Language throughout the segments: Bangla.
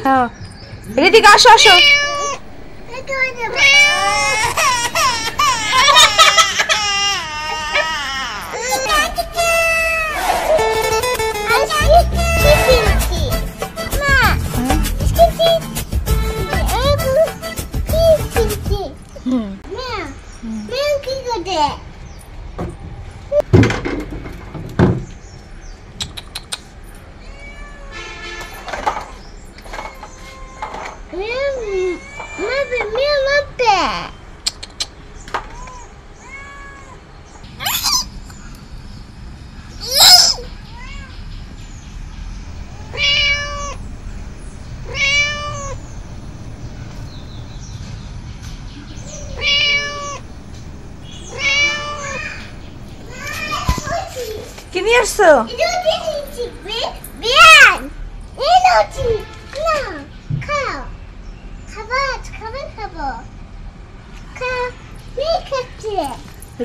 হ্যাঁ ঋতিকা আসো আসো কি নিয়ে আসছো?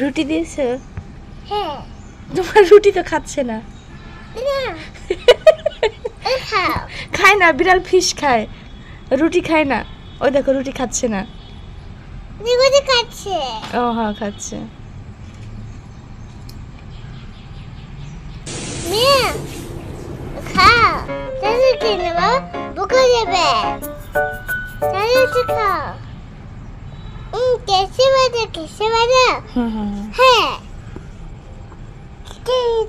রুটি দিয়েছো? হ্যাঁ। তোমার রুটি তো খাচ্ছে না। খায় না, বিড়াল ফিশ খায়, রুটি খায় না। ওই দেখো রুটি খাচ্ছে না। খাচ্ছে। ও হ্যাঁ খাচ্ছে। খাও তাহলে কি নেব বুকে যাবে তাহলে তো খাও কেসে বাজা হ্যাঁ ঠিক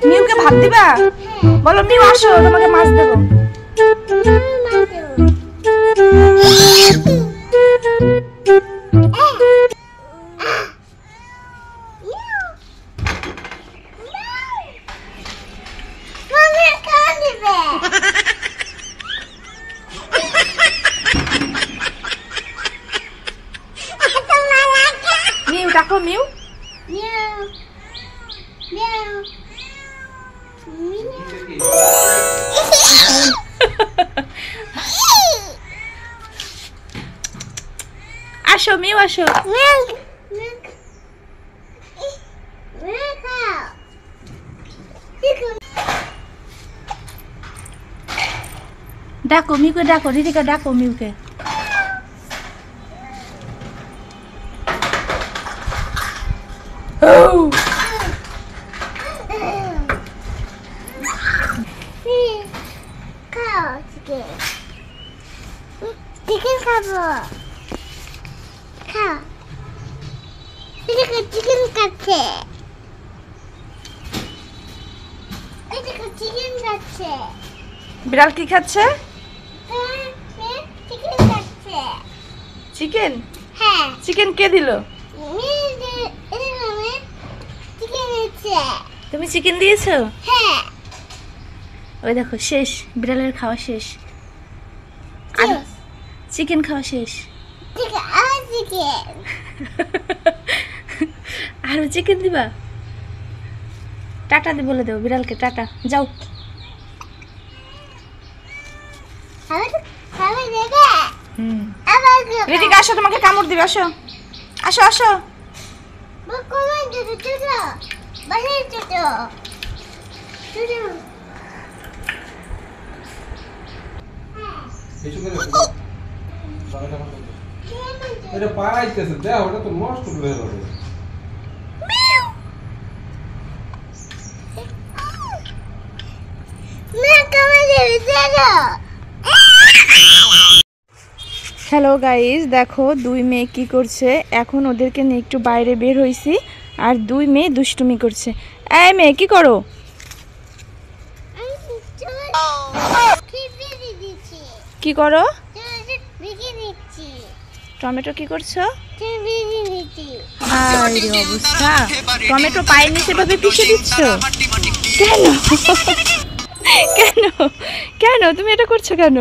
মিউকে ভাত দিবা? বলো মিউ আসো, তোমাকে মাছ দেবো। মিউ ডাকো, মিউ। আসো মিউ আসো। ডাকো মিউকে, ডাকো ঋতিকা, ডাকো মিউকে। চিকেন খাবো খাও চিকেন খাচ্ছে চিকেন খাচ্ছে বিড়াল কি খাচ্ছে? চিকেন খাচ্ছে চিকেন? হ্যাঁ। চিকেন কে দিল? তুমি চিকেন দিয়েছো? হ্যাঁ। ওই দেখো শেষ, বিড়ালের খাওয়া শেষ, আর চিকেন খাওয়া শেষ। আরো চিকেন দিবা? টাটা দি বলে দেবো বিড়ালকে, টাটা, যাও। ঋতিকা আসো, তোমাকে কামড় দিবে, আসো আসো আসো। এটা পারাইতেছে দেখ ওটা তো নষ্ট করে যাবে হ্যালো গাইস, দেখো দুই মেয়ে কি করছে। এখন ওদেরকে নিয়ে একটু বাইরে বের হইছি, আর দুই মেয়ে দুষ্টুমি করছে। এই মেয়ে কি করো? কি করো? টমেটো কি করছো? আরে অবস্থা, টমেটো পায়ের নিচে ভাবে পিষে দিচ্ছ কেন? কেন কেন তুমি এটা করছো কেন?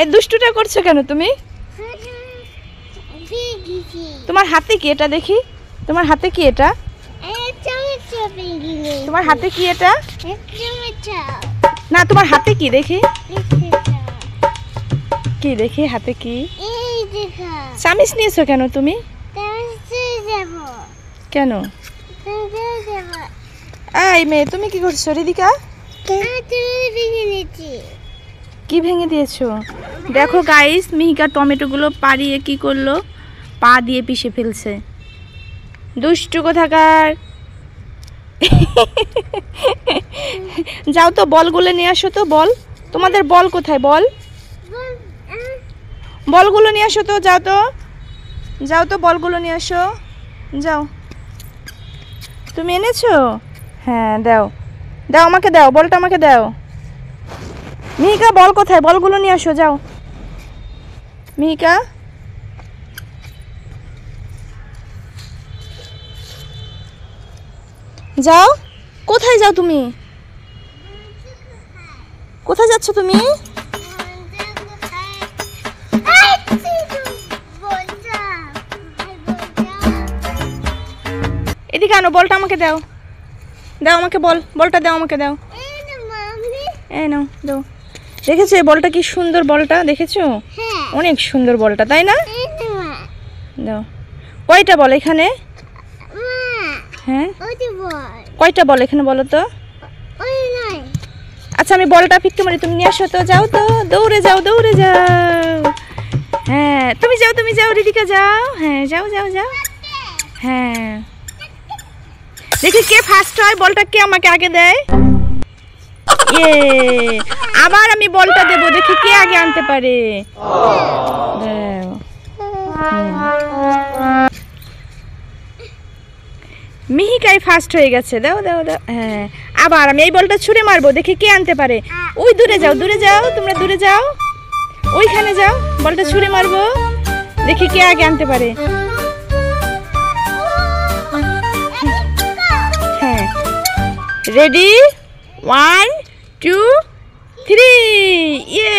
এই দুষ্টুটা করছো কেন তুমি? তোমার হাতে কি এটা দেখি? তোমার হাতে কি এটা? তোমার হাতে কি এটা? না, তোমার হাতে কি দেখি? কি দেখি হাতে কি? চামিচ নিয়েছো কেন তুমি? কেন? এই মেয়ে তুমি কি করছো? রিদিকা কি ভেঙে দিয়েছো? দেখো গাইস, মিহিকা টমেটোগুলো পাড়িয়ে কি করলো, পা দিয়ে পিষে ফেলছে। দুষ্টু কোথাকার। যাও তো বলগুলো নিয়ে আসো তো। বল, তোমাদের বল কোথায়? বল, বলগুলো নিয়ে আসো তো। যাও তো, যাও তো বলগুলো নিয়ে আসো। যাও, তুমি এনেছো? হ্যাঁ দাও, দাও আমাকে দাও, বলটা আমাকে দাও। মিহিকা বল কোথায়? বলগুলো নিয়ে আসো, যাও। মিহিকা যাও। কোথায় যাও তুমি? কোথায় যাচ্ছ তুমি? এদিকে আনো, বলটা আমাকে দাও। দাও আমাকে বল, বলটা দাও আমাকে, দাও। এই নাও, দাও। দেখেছো এই বলটা কি সুন্দর? বলটা দেখেছো? অনেক সুন্দর বলটা, তাই না? দাও। কয়টা বল এখানে? হ্যাঁ, কয়টা বল এখানে বলো তো? আচ্ছা আমি বলটা ফিক্কে মারি, তুমি নিয়ে আসো তো। যাও তো, দৌড়ে যাও, দৌড়ে যাও। হ্যাঁ তুমি যাও, তুমি যাও, রিদিকা যাও। হ্যাঁ যাও যাও যাও। হ্যাঁ, দেখি কে ফার্স্ট হয়। বলটা কে আমাকে আগে দেয়? আবার আমি বলটা দেবো, দেখি কে আগে আনতে পারে। মিহিকাই ফার্স্ট হয়ে গেছে। দাও দাও দাও। হ্যাঁ, আবার আমি এই বলটা ছুঁড়ে মারবো, দেখি কে আনতে পারে। ওই দূরে যাও, দূরে যাও, তোমরা দূরে যাও, ওইখানে যাও। বলটা ছুঁড়ে মারবো, দেখি কে আগে আনতে পারে। হ্যাঁ, রেডি, 1 2 3। ইয়ে,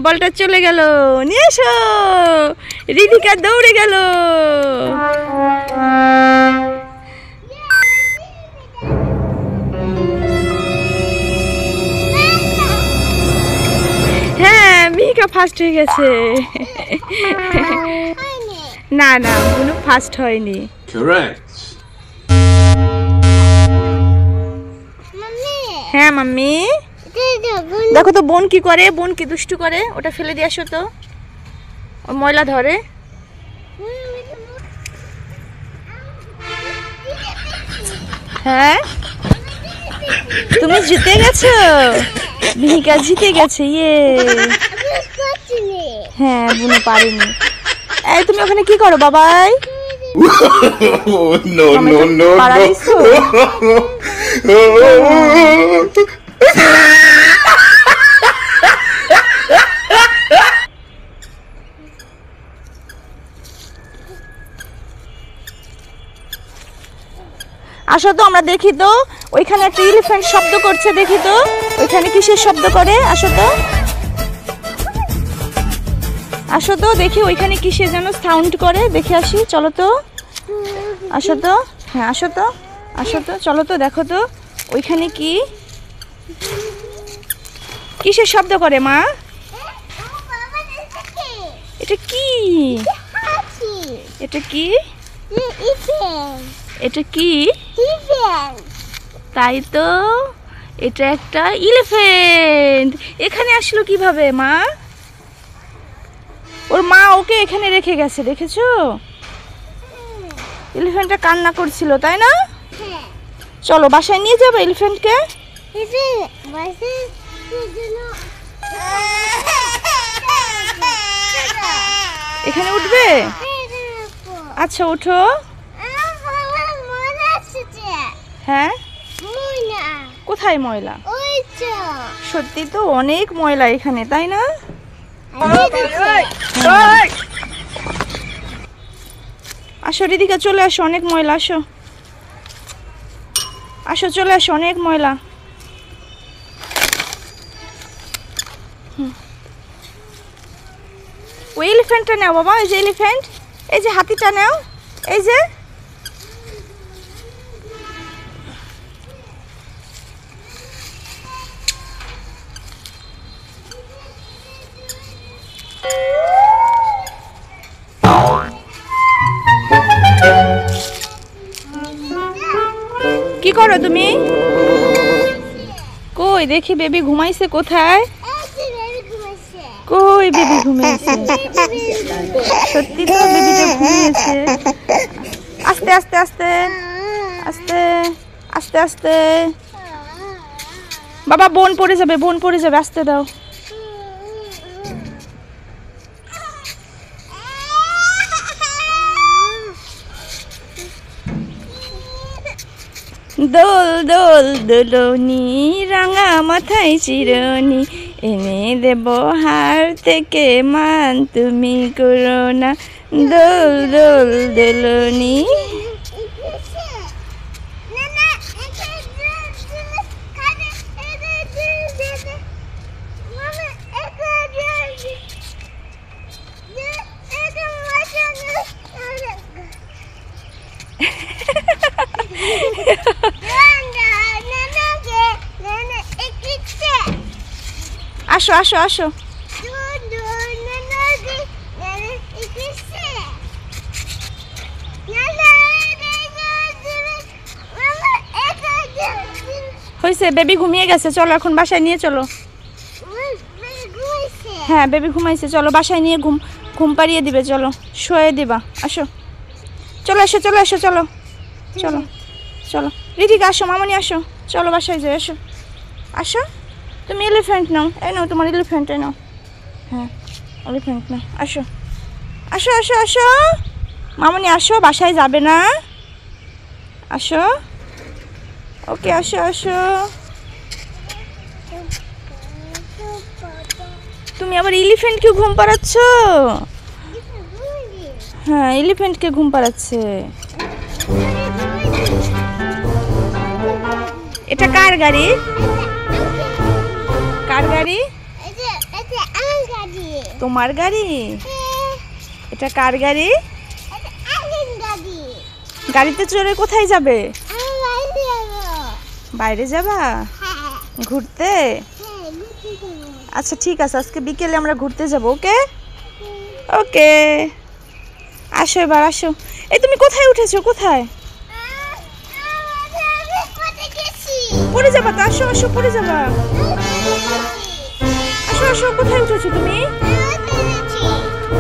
বলটা চলে গেল। নিয়ে এসো। রিদিকা দৌড়ে গেল। হ্যাঁ, মিহিকা ফার্স্ট হয়ে গেছে। না না, কোনো ফার্স্ট হয়নি। কারেক্ট। হ্যাঁ মাম্মি, দেখো তো বোন কি করে, বোন কি দুষ্টু করে। ওটা ফেলে দিয়ে আসো তো, ও ময়লা ধরে। হ্যাঁ, তুমি জিতে গেছো। মিহিকা জিতে গেছে। ইয়ে, হ্যাঁ বুনো পারেনি। এই তুমি ওখানে কি করো বাবাই? নো নো নো পারাইছো? আসো তো, আমরা দেখি তো। ওইখানে একটা এলিফ্যান্ট শব্দ করছে, দেখি তো ওইখানে কিসের শব্দ করে। আসো তো, আসো তো দেখি ওইখানে কিসের যেন সাউন্ড করে, দেখে আসি। চলো তো, আসো তো। হ্যাঁ আসো তো, আসো তো, চলো তো, দেখো তো ওইখানে কি কিসের শব্দ করে মা? এটা কি? এটা কি? এটা কি? তাই তো, এটা একটা এলিফ্যান্ট। এখানে আসলো কিভাবে মা? ওর মা ওকে এখানে রেখে গেছে, দেখেছো? এলিফ্যান্টটা কান্না করছিল, তাই না? হ্যাঁ। চলো বাসায় নিয়ে যাবো এলিফ্যান্টকে। এটা বাসে জন্য এখানে উঠবে? আচ্ছা ওঠো। হ্যাঁ, কোথায় ময়লা? সত্যি তো অনেক ময়লা এখানে, তাই না? আসো রিদিকা, চলে আসো, অনেক ময়লা। আসো আসো, চলে আসো, অনেক ময়লা। ওই এলিফ্যান্টটা নাও বাবা, এই যে এলিফ্যান্ট, এই যে হাতিটা নাও, এই যে। কি করো তুমি? কই দেখি বেবি ঘুমাইছে কোথায়? কই বেবি ঘুমিয়েছে? সত্যি তো বেবিটা ঘুমিয়েছে। আস্তে আস্তে আস্তে আস্তে আস্তে আস্তে। বাবা বোন পড়ে যাবে, বোন পড়ে যাবে, আস্তে দাও। দোল দোল দোলনি রাঙা মাথায় চিরনি, এনে দেব হার থেকে মান তুমি করো না। দোল দোল দোলনি। আসো আসো আসো। হয়েছে, বেবি ঘুমিয়ে গেছে, চলো এখন বাসায় নিয়ে চলো। হ্যাঁ বেবি ঘুমাইছে, চলো বাসায় নিয়ে ঘুম পাড়িয়ে দিবে, চলো শুয়ে দিবা। আসো, চলো এসো, চলো এসো, চলো চলো চলো। রিদিকা আসো, মামনি আসো, চলো বাসায় যাই। আসো আসো, তুমি এলিফ্যান্ট নাও, এই নাও তোমার এলিফ্যান্ট, এই নাও। হ্যাঁ এলিফ্যান্ট নাও, আসো আসো আসো আসো। মামনি আসো, বাসায় যাবে না? আসো, ওকে আসো আসো। তুমি আবার এলিফ্যান্টকে ঘুম পাড়াচ্ছ? হ্যাঁ এলিফ্যান্টকে ঘুম পাড়াচ্ছে। এটা কার গাড়ি? কার গাড়ি? তোমার গাড়ি? এটা কার গাড়ি? গাড়িতে চড়ে কোথায় যাবে? বাইরে যাবা ঘুরতে? আচ্ছা ঠিক আছে, আজকে বিকেলে আমরা ঘুরতে যাব। ওকে ওকে, আসো এবার আসো। এই তুমি কোথায় উঠেছো? কোথায় পড়ে যাবা তো? আসো আসো, পড়ে যাবা। আসো আসো, কোথায় উঠেছো তুমি?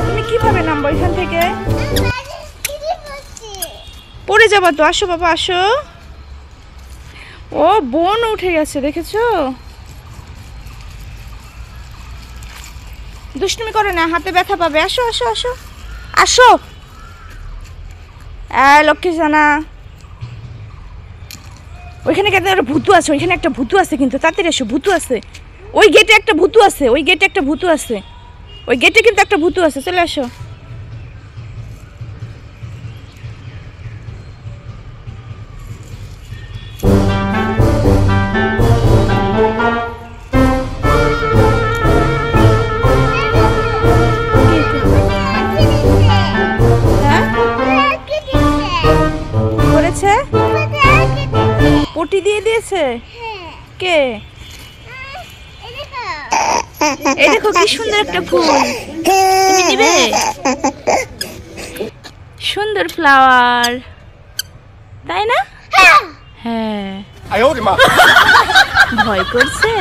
তুমি কিভাবে নামবো এখান থেকে? পড়ে যাবা তো। আসো বাবা আসো। ও বোন উঠে গেছে, দেখেছো? দুষ্টুমি করে না, হাতে ব্যথা পাবে। আসো আসো আসো আসো। লক্ষ্মী জানা, ওইখানে কেন একটা ভূতু আছে, ওইখানে একটা ভূতু আছে, কিন্তু তাড়াতাড়ি এসো, ভূতু আছে ওই গেটে, একটা ভূতু আছে ওই গেটে, একটা ভূতু আছে ওই গেটে, কিন্তু একটা ভূতু আছে, চলে আসো। করেছে, পটি দিয়ে দিয়েছে। কে? এই দেখো কি সুন্দর একটা ফুল, তুমি দিবে? সুন্দর ফ্লাওয়ার, তাই না? হ্যাঁ। ভয় করছে?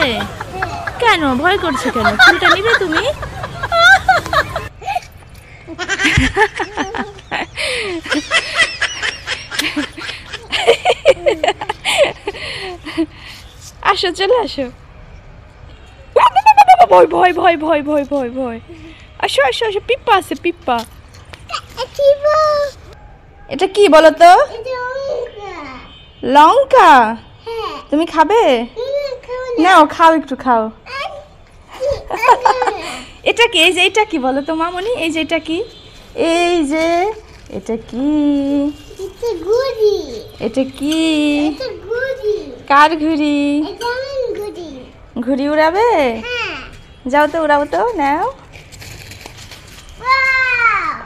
কেন ভয় করছে কেন? ফুলটা নিবে তুমি? আসো, চলে আসো। ভয় ভয় ভয় ভয় ভয় ভয় ভয়। আসো আসো আসো, পিপ্পা আছে, পিপ্পা। এটা কি বলো তো? লঙ্কা। তুমি খাবে? নাও, খাও, একটু খাও। এটা কি? এই যে এটা কি বলো তো মামনি? এই যে এটা কি? এই যে এটা কি? এটা কি? কার ঘুড়ি? ঘুড়ি উড়াবে? যাও তো, উড়াও তো, নাও।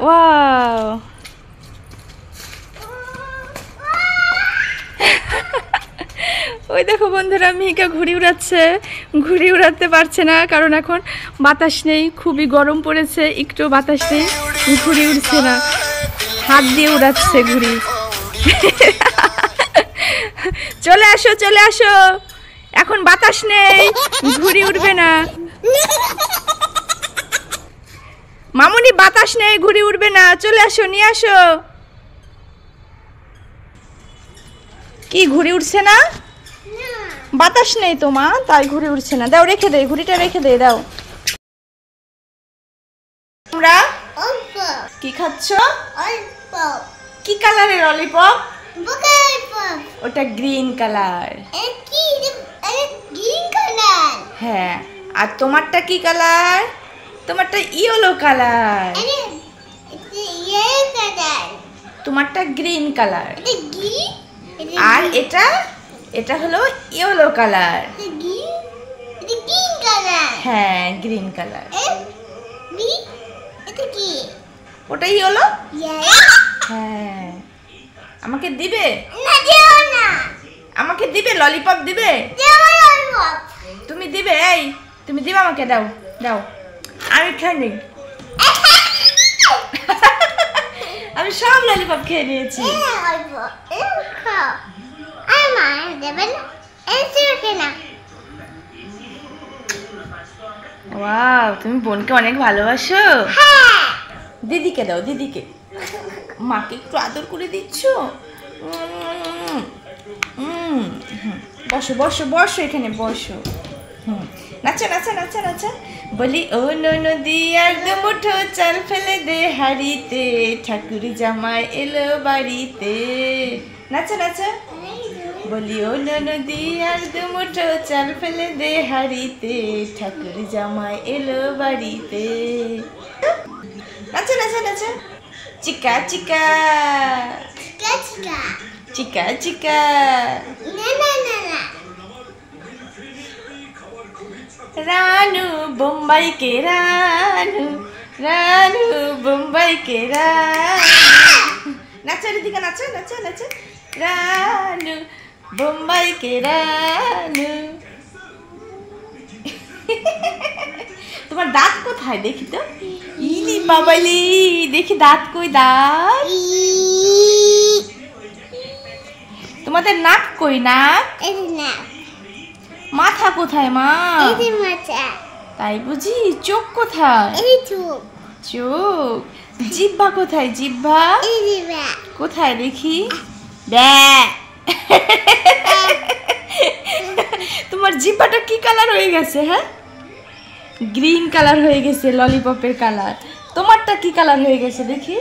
ওয়াও, ওই দেখো বন্ধুরা, মিহিকা ঘুড়ি উড়াচ্ছে। ঘুড়ি উড়াতে পারছে না কারণ এখন বাতাস নেই, খুবই গরম পড়েছে, একটু বাতাস নেই, ঘুড়ি উড়ছে না, হাত দিয়ে উড়াচ্ছে ঘুড়ি। চলে আসো, চলে আসো, এখন বাতাস নেই, ঘুড়ি উড়বে না। মামুনি, বাতাস নেই, ঘুড়ি উড়বে না, চলে আসো, নিয়ে আসো। কি ঘুড়ি উড়ছে না? বাতাস নেই তো মা, তাই ঘুড়ি উড়ছে না। দাও, রেখে দে, ঘুড়িটা রেখে দে, দাও। তোমরা কি খাচ্ছ? কি কালারের ললিপপ? ওটা গ্রিন কালার। হ্যাঁ, আর তোমারটা কি কালার? তোমারটা ইয়েলো কালার। তোমারটা গ্রিন কালার। আর এটা, এটা হলো ইয়েলো কালার। হ্যাঁ, গ্রিন কালার। ওটা ইয়েলো। হ্যাঁ, আমাকে দিবে? আমাকে দিবে? ললিপপ দিবে? তুমি দিবে? এই তুমি দিবে আমাকে? দাও, দাও, আমি খেয়ে নিই। আমি সব ললিপপ খেয়ে নিয়েছি। ওয়াও, তুমি বোনকে অনেক ভালোবাসো। দিদিকে দাও, দিদিকে। মাকে একটু আদর করে দিচ্ছ। বসো বসো বসো, এখানে বসো। নাচো নাচো নাচো নাচো। বলি ও নদী আর দু মুঠো চাল ফেলে দে হাড়িতে, ঠাকুর জামাই এলো বাড়িতে। নাচো নাচো। বলি ও নদী আর দু মুঠো চাল ফেলে দে হাড়িতে, ঠাকুর জামাই এলো বাড়িতে। নাচো নাচো নাচো। চিকা চিকা চিকা চিকা। রানু বোম্বাই কে রানু, রানু বোম্বাই কে রানু। নাচো দিদিকে, নাচো নাচো নাচো। রানু বোম্বাই কে রানু। তোমার দাঁত কোথায় দেখি তো? ইলি বাবালি, দেখি দাঁত কই? দাঁত। তোমাদের নাক কই? নাক। মাথা কোথায় মা? তাই বুঝি। চোখ কোথায়? চোখ। জিহ্বা কোথায়? জিহ্বা কোথায় দেখি? তোমার জিহ্বাটা কি কালার হয়ে গেছে? হ্যাঁ, গ্রিন কালার হয়ে গেছে, ললিপপের কালার। তোমারটা কি কালার হয়ে গেছে দেখি?